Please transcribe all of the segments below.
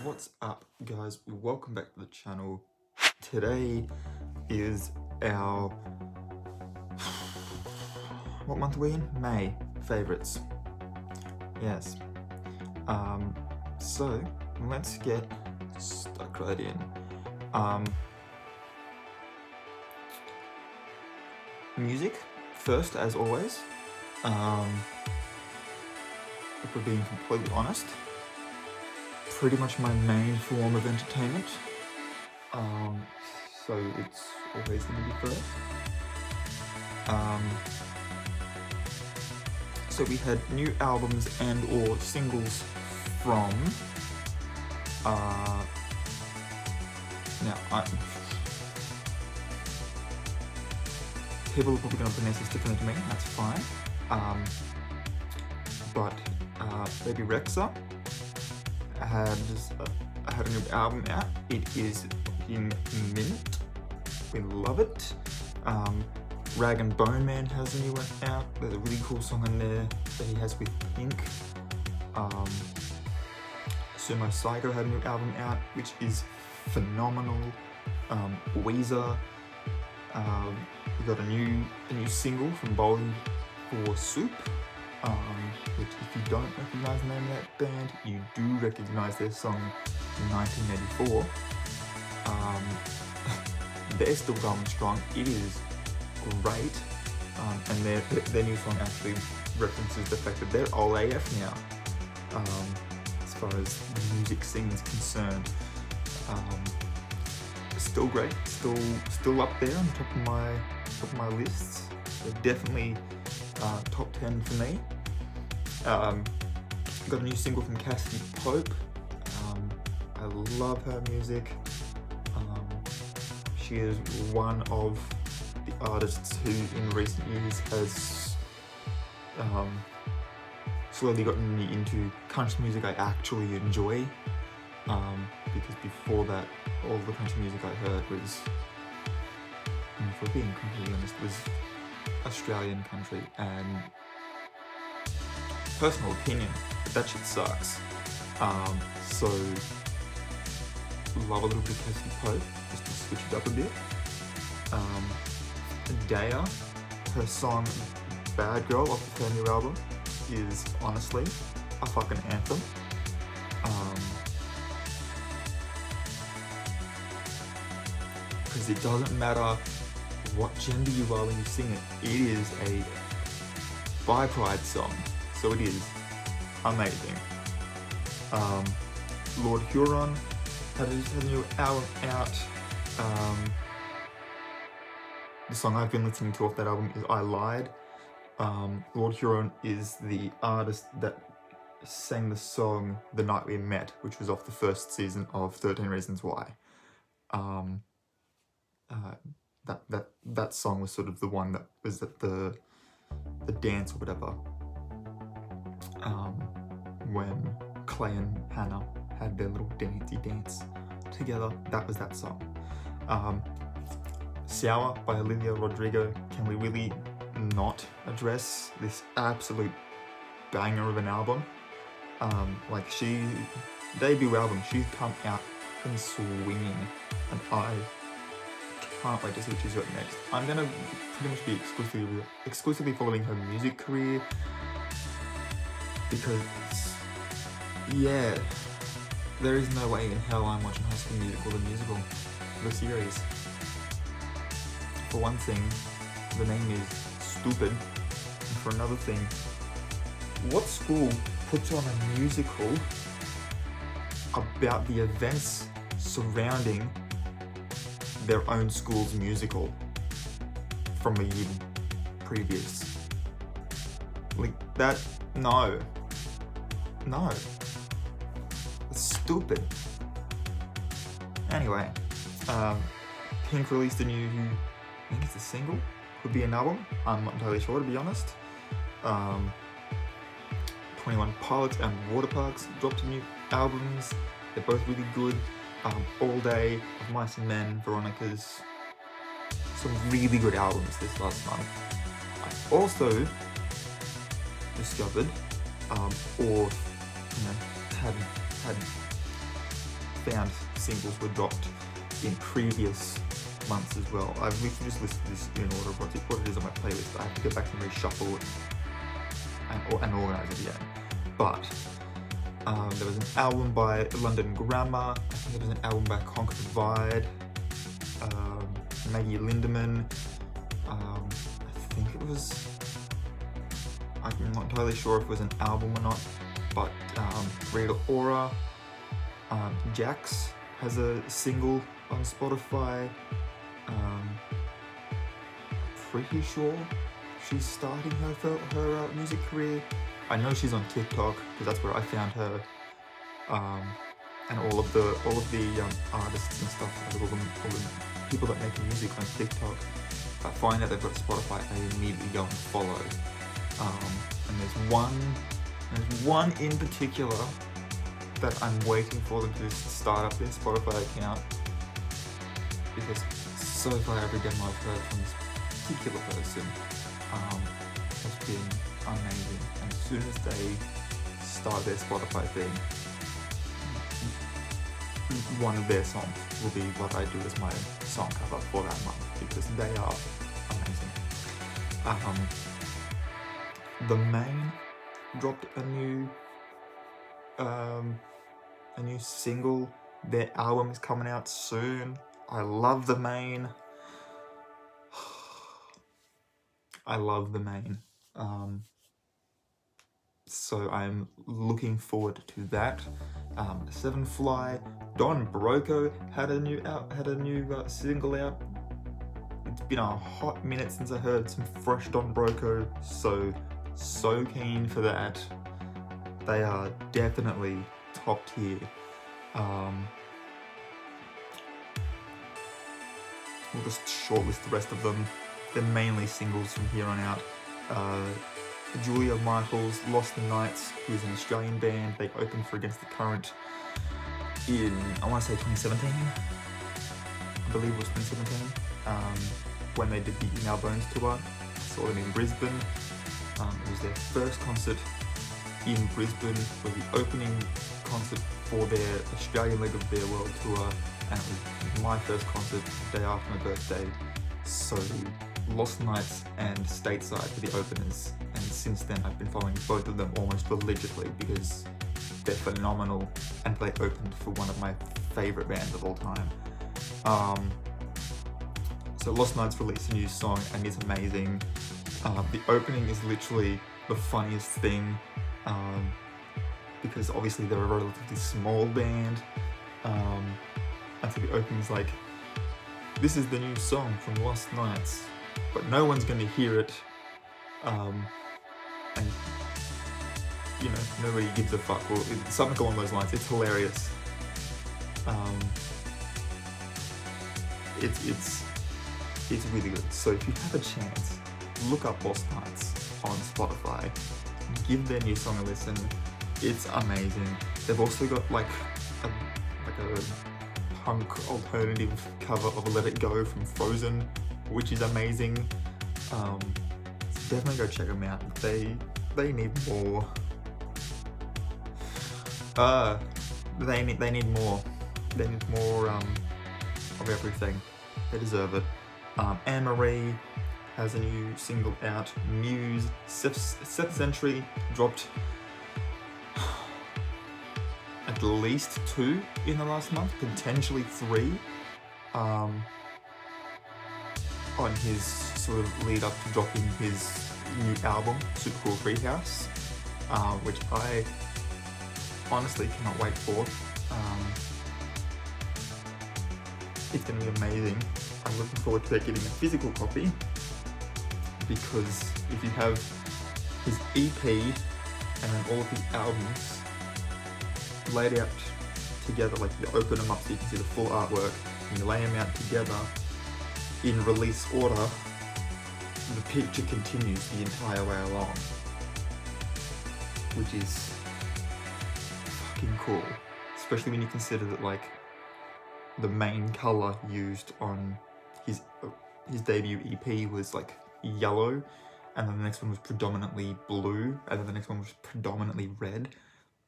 What's up, guys? Welcome back to the channel. Today is our what month are we in? May favorites. Yes. So let's get stuck right in. Music first, as always. If we're being completely honest, pretty much my main form of entertainment. So it's always going to be first. So we had new albums and or singles from people are probably going to pronounce this differently to me, that's fine. But Baby Rexha had a new album out. It is in mint. We love it. Rag and Bone Man has a new one out. There's a really cool song in there that he has with Pink. Sumo Psycho had a new album out, which is phenomenal. Weezer. We got a new single from Bowling for Soup. Which, if you don't recognise the name of that band, you do recognise their song in 1984. They're still going strong. It is great, and their new song actually references the fact that they're all AF now, as far as the music scene is concerned. Still great, still up there on top of my lists. They're definitely top 10 for me. Got a new single from Cassie Pope. I love her music. She is one of the artists who in recent years has slowly gotten me into country music I actually enjoy. Because before that, all the country music I heard was, if we're being completely honest, was Australian country, and personal opinion, that shit sucks. So love a little bit of Cassie Pope, just to switch it up a bit. Daya, her song Bad Girl off her new album is honestly a fucking anthem. Because it doesn't matter what gender you are when you sing it, it is a bi pride song, so it is amazing. Lord Huron had a new album out. The song I've been listening to off that album is I Lied. Lord Huron is the artist that sang the song The Night We Met, which was off the first season of 13 Reasons Why. That song was sort of the one that was at the dance or whatever, when Clay and Hannah had their little dancey dance together. That was that song. Sour by Olivia Rodrigo. Can we really not address this absolute banger of an album? Debut album, she's come out and swinging, and I can't wait to see what she's got next. I'm gonna pretty much be exclusively following her music career, because there is no way in hell I'm watching High School Musical, the musical, the series. For one thing, the name is stupid, and for another thing, what school puts on a musical about the events surrounding their own school's musical from a year previous? Like that? No. It's stupid. Anyway, Pink released a new, I think it's a single, could be an album, I'm not entirely sure, to be honest. 21 Pilots and Waterparks dropped new albums. They're both really good. All Day, of Mice and Men, Veronica's, some really good albums this last month. I also discovered, had found singles were dropped in previous months as well. I've literally just listed this in order of what it is on my playlist. I have to go back and reshuffle it and organise it again. But there was an album by London Grammar. I think there was an album by Conquer Divide. Maggie Lindemann. I think it was. I'm not entirely sure if it was an album or not, but Rita Ora. Jax has a single on Spotify. Pretty sure she's starting her music career. I know she's on TikTok because that's where I found her. And all of the artists and stuff, all the people that make music on TikTok, if I find out they've got Spotify, I immediately go and follow. And there's one in particular that I'm waiting for them to start up their Spotify account, because so far every demo I've heard from this particular person has been amazing. And as soon as they start their Spotify thing, one of their songs will be what I do as my song cover for that month, because they are amazing. The Main dropped a new single. Their album is coming out soon. I love The Main. I love The Main. So I'm looking forward to that. Seven Fly, Don Broco had a new single out. It's been a hot minute since I heard some fresh Don Broco, so keen for that. They are definitely top tier. We'll just shortlist the rest of them. They're mainly singles from here on out. Julia Michaels, Lost the Nights, who's an Australian band. They opened for Against the Current in, I want to say 2017. I believe it was 2017. When they did the In Our Bones tour. Saw them in Brisbane. It was their first concert in Brisbane. It was the opening concert for their Australian leg of their world tour, and it was my first concert the day after my birthday. So Lost Nights and Stateside for the openers, and since then I've been following both of them almost religiously because they're phenomenal, and they opened for one of my favourite bands of all time. So Lost Nights released a new song and it's amazing. The opening is literally the funniest thing, because obviously they're a relatively small band, and so the opening's like, this is the new song from Lost Nights, but no one's going to hear it, and you know, nobody gives a fuck, or something along those lines. It's hilarious. It's really good. So if you have a chance, look up Lost Nights on Spotify, give their new song a listen. It's amazing. They've also got like a punk alternative cover of Let It Go from Frozen, which is amazing. So definitely go check them out. They need more. They need more. They need more of everything. They deserve it. Anne-Marie has a new single out. Muse, Seth Century dropped at least 2 in the last month, potentially 3, on his sort of lead up to dropping his new album, Super Cool Treehouse, which I honestly cannot wait for. It's going to be amazing. I'm looking forward to getting a physical copy, because if you have his EP and then all of his albums laid out together, like you open them up so you can see the full artwork, and you lay them out together in release order, the picture continues the entire way along, which is fucking cool, especially when you consider that like the main colour used on his debut EP was like yellow, and then the next one was predominantly blue, and then the next one was predominantly red.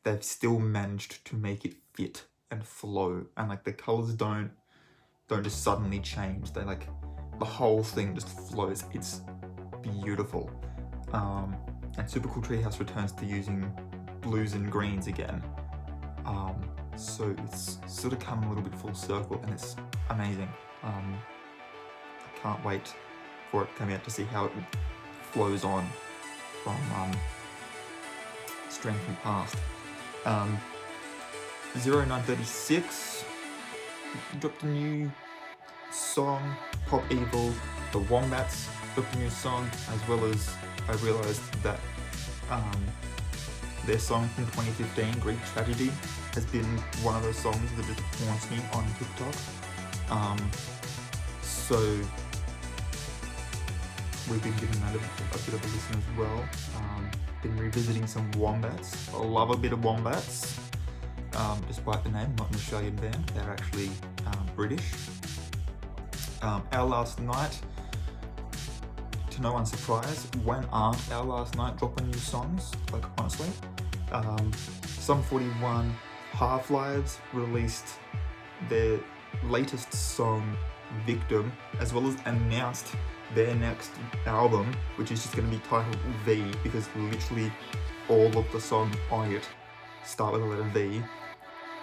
They've still managed to make it fit and flow, and like the colors don't just suddenly change. They like, the whole thing just flows. It's beautiful. And Super Cool Treehouse returns to using blues and greens again. So it's sort of come a little bit full circle, and it's amazing. I can't wait for it to come out to see how it flows on from Strength and Past. 0936 dropped a new song. Pop Evil, the Wombats dropped a new song, as well as I realised that their song from 2015, Greek Tragedy, has been one of those songs that just haunts me on TikTok. So we've been giving that a bit of a listen as well. Been revisiting some Wombats. I love a bit of Wombats, despite the name, not an Australian band. They're actually British. Our Last Night, to no one's surprise, when aren't Our Last Night dropping new songs? Like, honestly. Sum 41, Half-Lives released their latest song, Victim, as well as announced their next album, which is just going to be titled V, because literally all of the songs on it start with the letter V.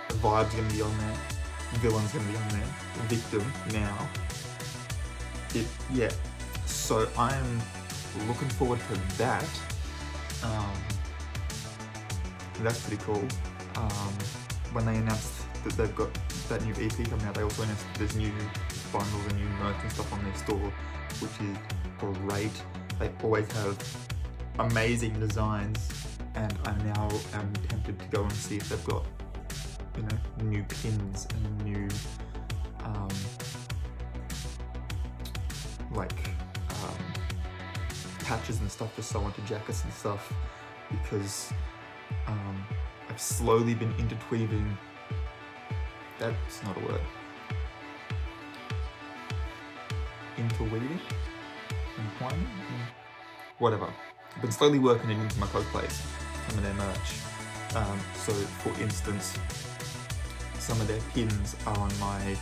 The Vibe's going to be on there, Villain's going to be on there, Victim now. Yeah, so I'm looking forward to that. That's pretty cool. When they announced that they've got that new EP coming out, they also announced that there's new bundles and new merch and stuff on their store, which is great. They always have amazing designs, and I now am tempted to go and see if they've got, you know, new pins and new patches and stuff to sew onto jackets and stuff, because I've slowly been interweaving. That's not a word. Interweaving? Entwining? Whatever. I've been slowly working it into my cosplays, some of their merch. So, for instance, some of their pins are on my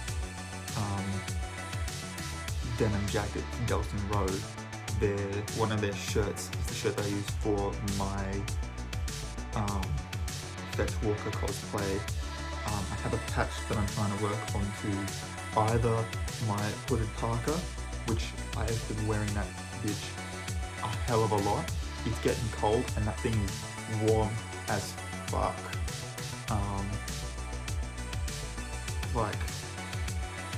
denim jacket from Dalston Road. One of their shirts is the shirt that I use for my Fetch Walker cosplay. I have a patch that I'm trying to work onto either my hooded parka, which I have been wearing that bitch a hell of a lot. It's getting cold and that thing is warm as fuck. Like,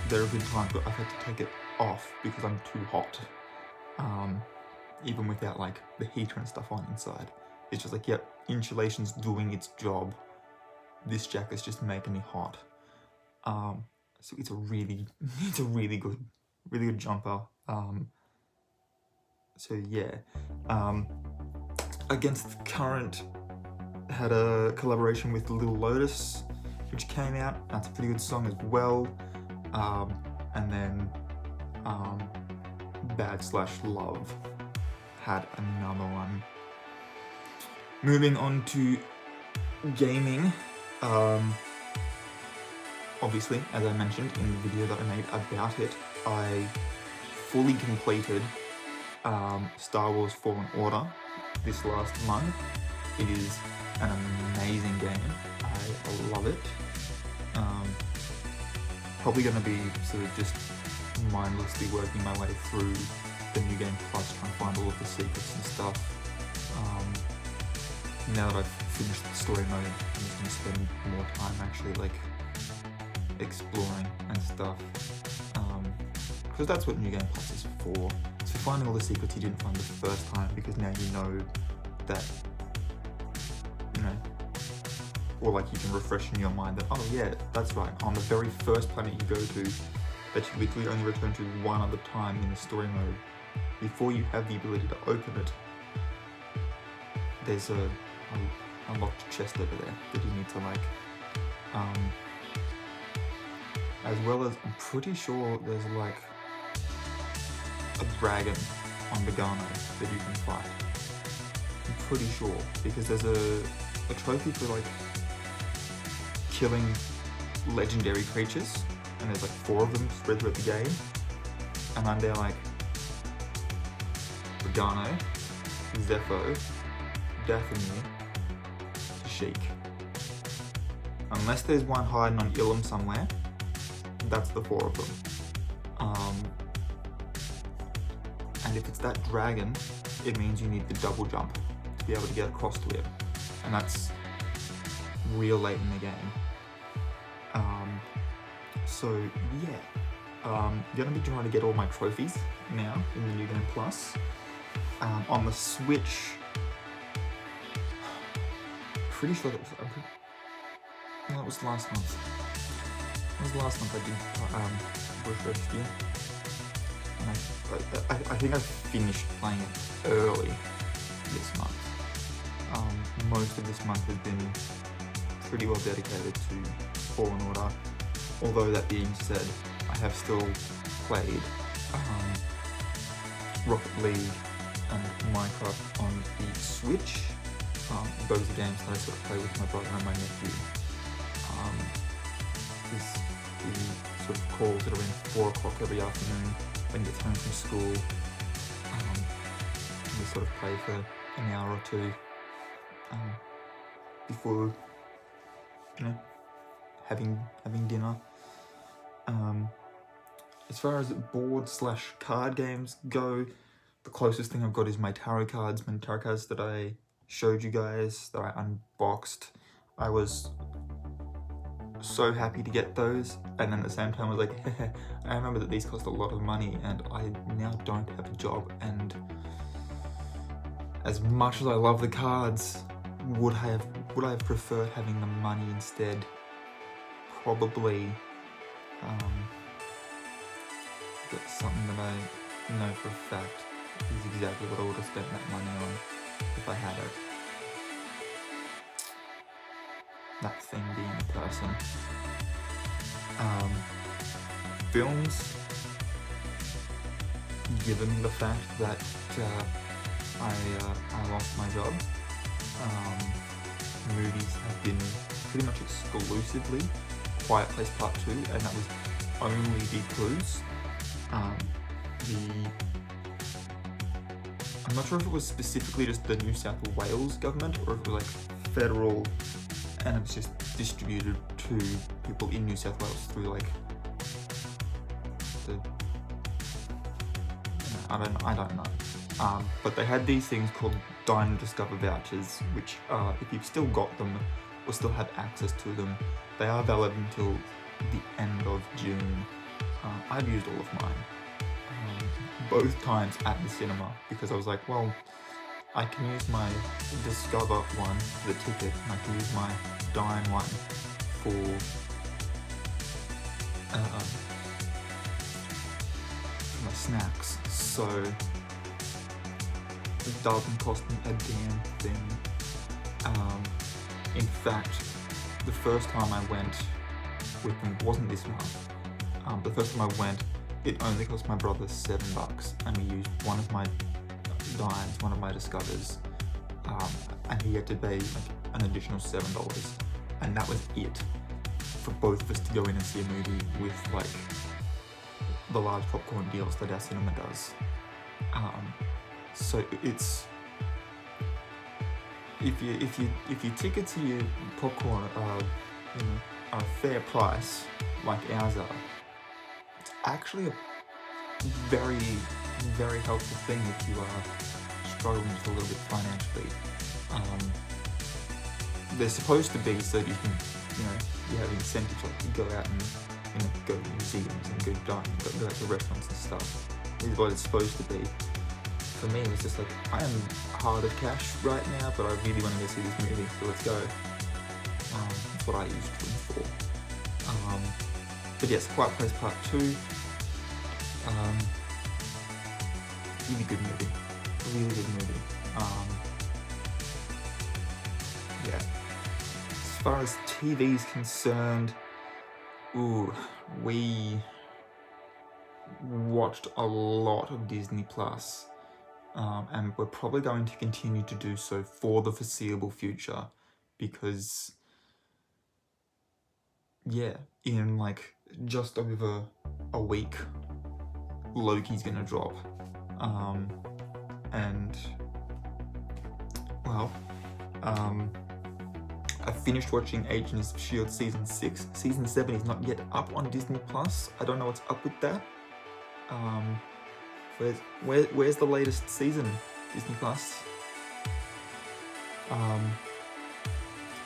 there have been times where I've had to take it off because I'm too hot. Even without like the heater and stuff on inside. It's just like, yep, insulation's doing its job. This jacket's just making me hot. So it's a really good jumper. So yeah. Against the Current had a collaboration with Lil Lotus, which came out. That's a pretty good song as well. And then Bad/Love had another one. Moving on to gaming. Obviously, as I mentioned in the video that I made about it, I fully completed Star Wars Fallen Order this last month. It is an amazing game. I love it. Probably going to be sort of just mindlessly working my way through the New Game Plus, trying to find all of the secrets and stuff. Now that I've finished the story mode, I'm just going to spend more time actually like exploring and stuff. Because that's what New Game Plus is for. It's for finding all the secrets you didn't find the first time, because now you know that, you know, or like you can refresh in your mind that, oh yeah, that's right, on the very first planet you go to, that you literally only return to one other time in the story mode, before you have the ability to open it, there's a locked chest over there that you need to like, as well as I'm pretty sure there's like a dragon on Bogano that you can fight. I'm pretty sure, because there's a trophy for like killing legendary creatures, and there's like 4 of them spread throughout the game, and I'm there like Regano, Zepho, Dathomir, Sheik. Unless there's one hiding on Ilum somewhere, that's the 4 of them. And if it's that dragon, it means you need the double jump to be able to get across to it. And that's real late in the game. So yeah, gonna be trying to get all my trophies now in the New Game Plus. On the Switch, pretty sure that was, no, it was last month. It was last month I did refresh here. And I think I finished playing it early this month. Most of this month has been pretty well dedicated to Fallen Order. Although that being said, I have still played Rocket League and Minecraft on the Switch. Those are games that I sort of play with my brother and my nephew. The sort of calls that are in 4 o'clock every afternoon when he gets home from school. We sort of play for an hour or 2 before, having dinner. As far as board/card games go, the closest thing I've got is my tarot cards that I showed you guys, that I unboxed. I was so happy to get those, and then at the same time I was like, I remember that these cost a lot of money, and I now don't have a job, and as much as I love the cards, would I have preferred having the money instead? Probably. But something that I know for a fact is exactly what I would have spent that money on if I had it. That thing being a person. Films, given the fact that I lost my job, movies have been pretty much exclusively Quiet Place Part 2, and that was only because I'm not sure if it was specifically just the New South Wales government or if it was like federal, and it was just distributed to people in New South Wales through like I don't know. But they had these things called Dine and Discover vouchers, which if you've still got them or still have access to them, they are valid until the end of June. I've used all of mine, both times at the cinema, because I was like, well, I can use my Discover one for the ticket, and I can use my Dine one for my snacks, so it doesn't cost me a damn thing. In fact, the first time I went with them wasn't this month. The first time I went, it only cost my brother $7, and we used one of my Dines, one of my Discovers, and he had to pay like an additional $7, and that was it for both of us to go in and see a movie with like the large popcorn deals that our cinema does. So it's if your tickets and your popcorn are a fair price like ours are, it's actually a very, very helpful thing if you are struggling just a little bit financially. They're supposed to be so that you can, you have incentives like you go out and go to museums and go dining, go out to restaurants and stuff. This is what it's supposed to be. For me, it's just like, I am hard of cash right now, but I really want to go see this movie, so let's go. That's what I used them for. But yes, Quiet Place Part 2. Really good movie. Really good movie. Yeah. As far as TV is concerned, we watched a lot of Disney Plus. And we're probably going to continue to do so for the foreseeable future, because yeah, in like just over a week, Loki's gonna drop. And well, I finished watching Agents of S.H.I.E.L.D. Season 6. Season 7 is not yet up on Disney+. I don't know what's up with that. Where's the latest season, Disney+?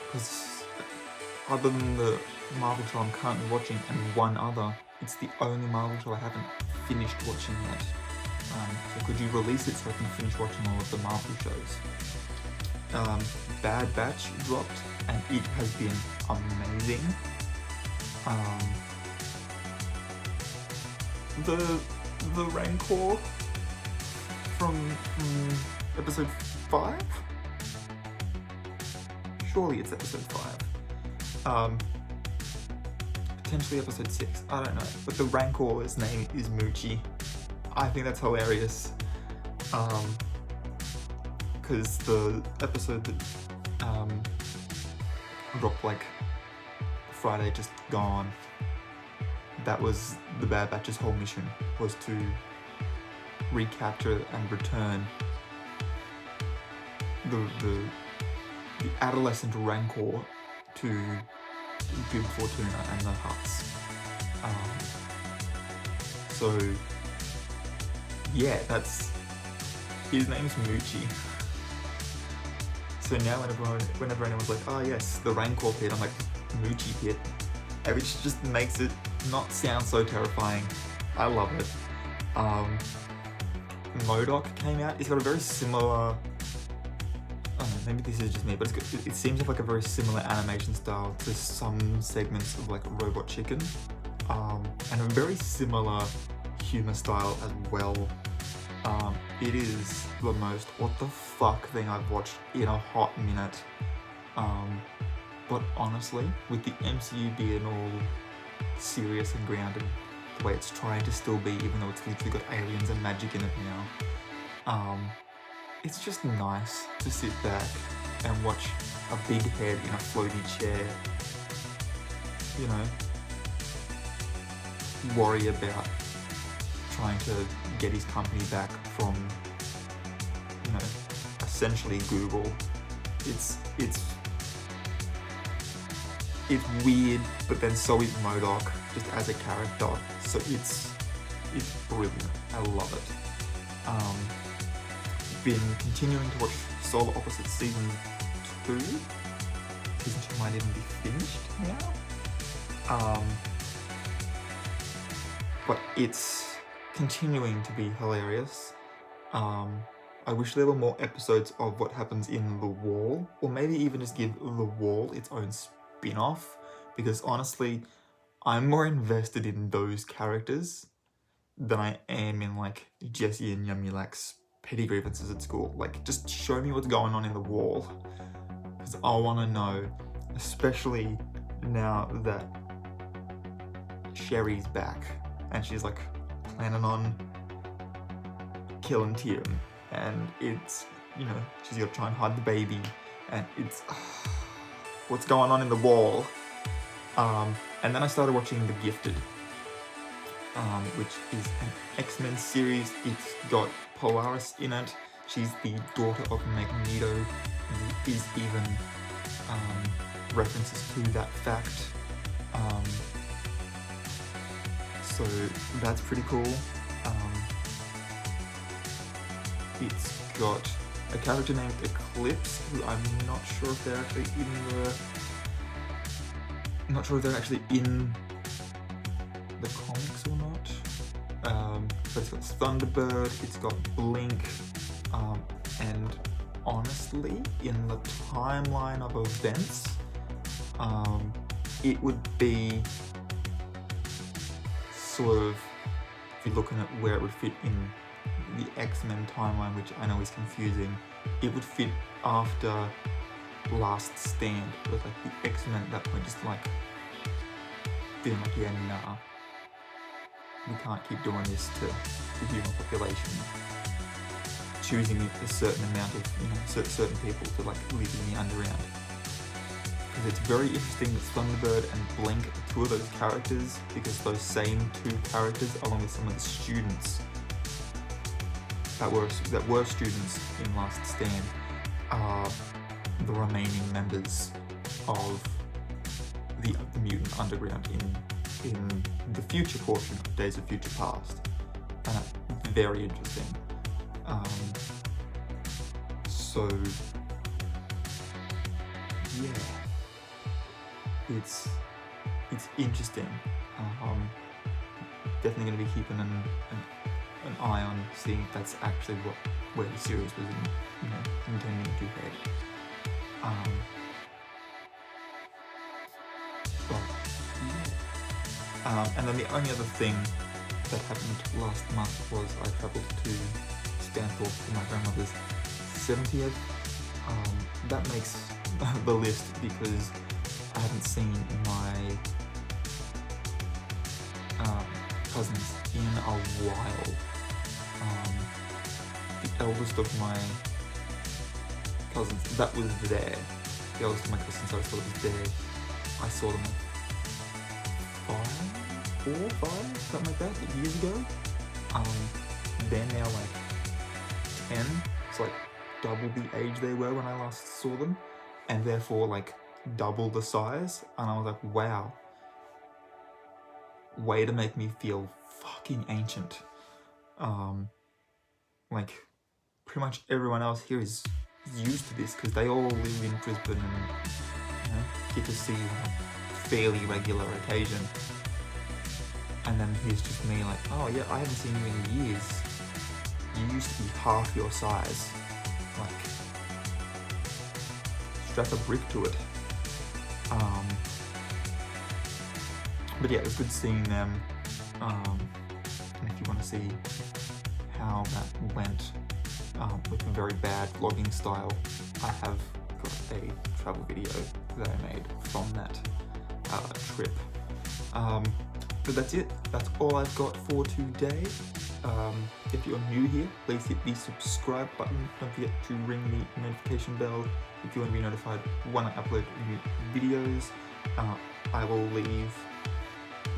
Because other than the Marvel show I'm currently watching and one other, it's the only Marvel show I haven't finished watching yet. So could you release it so I can finish watching all of the Marvel shows? Bad Batch dropped, and it has been amazing. The Rancor from episode 5? Surely it's episode 5. Potentially episode 6, I don't know. But the Rancor's name is Moochie. I think that's hilarious. Because the episode that dropped like Friday just gone, that was the Bad Batch's whole mission, was to recapture and return the adolescent Rancor to Bib Fortuna and the Hutts. So yeah, that's, his name's Moochie. So now whenever anyone's like, oh yes, the Rancor pit, I'm like, Moochie pit, which just makes it not sound so terrifying. I love it. MODOK came out. It's got a very similar, maybe this is just me, but it seems like a very similar animation style to some segments of like Robot Chicken, and a very similar humor style as well. It is the most what the fuck thing I've watched in a hot minute. But honestly, with the MCU being all serious and grounded the way it's trying to still be, even though it's literally got aliens and magic in it now, it's just nice to sit back and watch a big head in a floaty chair, you know, worry about trying to get his company back from, you know, essentially Google. It's weird, but then so is MODOK, just as a character. So it's brilliant. I love it. Been continuing to watch Solar Opposites Season 2. Season 2 might even be finished now. But it's continuing to be hilarious. I wish there were more episodes of what happens in The Wall, or maybe even just give The Wall its own spin-off, because honestly, I'm more invested in those characters than I am in like Jessie and Yumulak's petty grievances at school. Like, just show me what's going on in The Wall, because I want to know, especially now that Sherry's back and she's like planning on killing Tyrion, and it's, you know, she's got to try and hide the baby, and it's what's going on in The Wall. And then I started watching The Gifted, which is an X-Men series. It's got Polaris in it. She's the daughter of Magneto. There is even references to that fact. So that's pretty cool. It's got a character named Eclipse, who I'm not sure if they're actually in the comics or not. But it's got Thunderbird, it's got Blink, and honestly, in the timeline of events, it would be sort of, if you're looking at where it would fit in the X-Men timeline, which I know is confusing, it would fit after Last Stand, with like the X-Men at that point just like being like, yeah, nah, we can't keep doing this to the human population, choosing a certain amount of, you know, certain people to like live in the underground, because because it's very interesting that Thunderbird and Blink are two of those characters, because those same two characters, along with some of the students that were students in Last Stand, are the remaining members of the Mutant Underground in the future portion of Days of Future Past. Very interesting. So yeah, it's interesting. Definitely going to be keeping an eye on seeing if that's actually where the series was intending to head. And then the only other thing that happened last month was I travelled to Stanthorpe for my grandmother's 70th. That makes the list because I haven't seen my cousins in a while. The eldest of my cousins that was there, the eldest of my cousins I saw was there. I saw them 4 or 5, something like that, years ago. They're now like 10. It's like double the age they were when I last saw them, and therefore like double the size. And I was like, wow, way to make me feel fucking ancient. Like pretty much everyone else here is used to this because they all live in Brisbane and get to see on a fairly regular occasion. And then here's just me like, oh yeah, I haven't seen you in years. You used to be half your size. Like, strap a brick to it. But yeah, it was good seeing them. And if you want to see how that went with a very bad vlogging style, I have got a travel video that I made from that trip. But that's it. That's all I've got for today. If you're new here, please hit the subscribe button. Don't forget to ring the notification bell if you want to be notified when I upload new videos. I will leave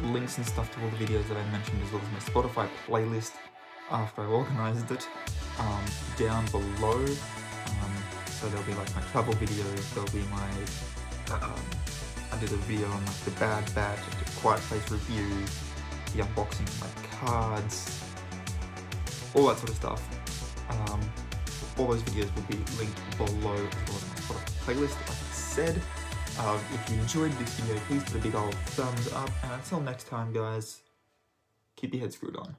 links and stuff to all the videos that I mentioned, as well as my Spotify playlist after I organised it, down below. So there'll be like my travel videos, there'll be my I did a video on like the Bad Batch, the Quiet Place review, the unboxing of my cards, all that sort of stuff. All those videos will be linked below, as well as my Spotify playlist, like I said. If you enjoyed this video, please put a big old thumbs up, and until next time guys, keep your head screwed on.